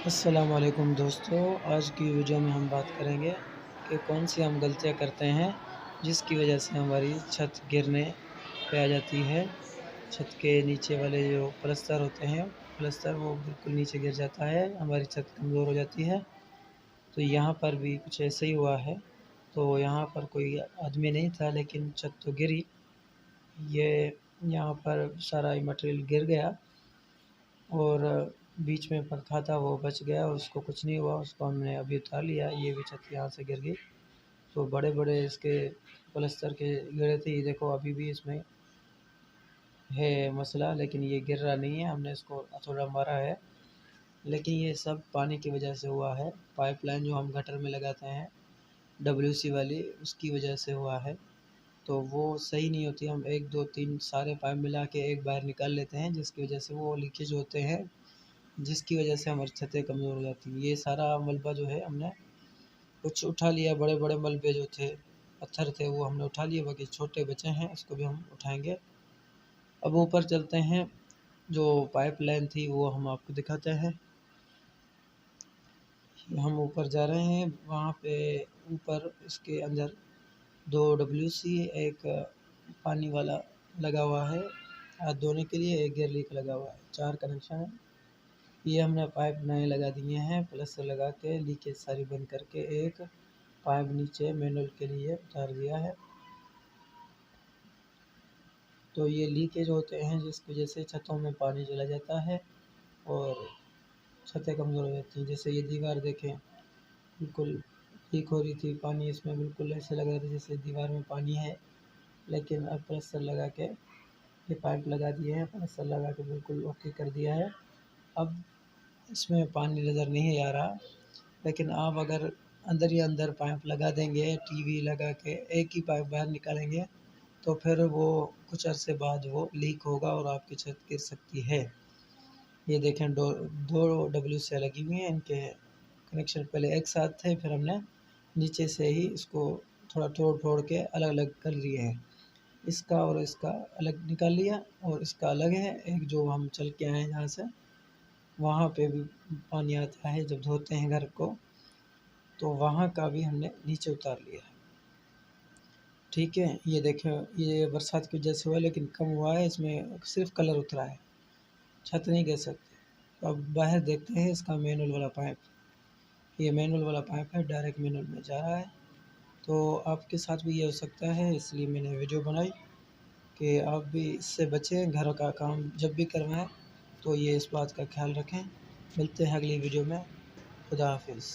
अस्सलाम वालेकुम दोस्तों, आज की वीडियो में हम बात करेंगे कि कौन सी हम गलतियां करते हैं जिसकी वजह से हमारी छत गिरने पे आ जाती है। छत के नीचे वाले जो प्लस्तर होते हैं, प्लस्तर वो बिल्कुल नीचे गिर जाता है, हमारी छत कमज़ोर हो जाती है। तो यहाँ पर भी कुछ ऐसे ही हुआ है। तो यहाँ पर कोई आदमी नहीं था लेकिन छत तो गिरी। ये यहाँ पर सारा मटेरियल गिर गया और बीच में पंखा था वो बच गया, उसको कुछ नहीं हुआ, उसको हमने अभी उतार लिया। ये भी छत यहाँ से गिर गई। तो बड़े-बड़े इसके प्लस्तर के गिरे थे, ये देखो अभी भी इसमें है मसला, लेकिन ये गिर रहा नहीं है। हमने इसको थोड़ा मारा है, लेकिन ये सब पानी की वजह से हुआ है। पाइपलाइन जो हम गटर में लगाते हैं डब्ल्यूसी वाली, उसकी वजह से हुआ है। तो वो सही नहीं होती। हम 1 2 3 सारे पाइप मिला के एक बार निकाल लेते हैं, जिसकी वजह से वो लीकेज होते हैं, जिसकी वजह से हमारी छतें कमज़ोर हो जाती हैं। ये सारा मलबा जो है हमने कुछ उठा लिया, बड़े-बड़े मलबे जो थे, पत्थर थे, वो हमने उठा लिए, बाकी छोटे बचे हैं, उसको भी हम उठाएँगे। अब ऊपर चलते हैं, जो पाइपलाइन थी वो हम आपको दिखाते हैं। हम ऊपर जा रहे हैं, वहाँ पे ऊपर इसके अंदर 2 डब्ल्यूसी, एक पानी वाला लगा हुआ है हाथ धोने के लिए, एक गियर लीक लगा हुआ है, 4 कनेक्शन है। ये हमने पाइप नए लगा दिए हैं, प्लस्तर लगा के लीकेज सारी बंद करके एक पाइप नीचे मैनुअल के लिए उतार दिया है। तो ये लीकेज होते हैं जिसकी वजह से छतों में पानी चला जाता है और छतें कमज़ोर हो जाती हैं। जैसे ये दीवार देखें, बिल्कुल लीक हो रही थी, पानी इसमें बिल्कुल ऐसे लग रहा था जैसे दीवार में पानी है, लेकिन अब प्लस्तर लगा के ये पाइप लगा दिए हैं, प्लस्तर लगा के बिल्कुल ओके कर दिया है। अब इसमें पानी नज़र नहीं आ रहा, लेकिन आप अगर अंदर ही अंदर पाइप लगा देंगे, टीवी लगा के एक ही पाइप बाहर निकालेंगे, तो फिर वो कुछ अरसे बाद वो लीक होगा और आपकी छत गिर सकती है। ये देखें, 2 डब्ल्यूसी लगी हुई हैं, इनके कनेक्शन पहले एक साथ थे, फिर हमने नीचे से ही इसको थोड़ा तोड़-फोड़ के अलग-अलग कर लिए हैं। इसका और इसका अलग निकाल लिया और इसका अलग है। एक जो हम चल के आए हैं जहाँ से, वहाँ पे भी पानी आता है जब धोते हैं घर को, तो वहाँ का भी हमने नीचे उतार लिया है। ठीक है, ये देखें, ये बरसात की वजह से हुआ लेकिन कम हुआ है, इसमें सिर्फ़ कलर उतरा है, छत नहीं गिर सकती। तो अब बाहर देखते हैं इसका मैनुअल वाला पाइप। ये मैनुअल वाला पाइप है, डायरेक्ट मैनुअल में जा रहा है। तो आपके साथ भी ये हो सकता है, इसलिए मैंने वीडियो बनाई कि आप भी इससे बचें। घर का काम जब भी करवाएँ तो ये इस बात का ख़्याल रखें। मिलते हैं अगली वीडियो में। खुदा हाफ़िज़।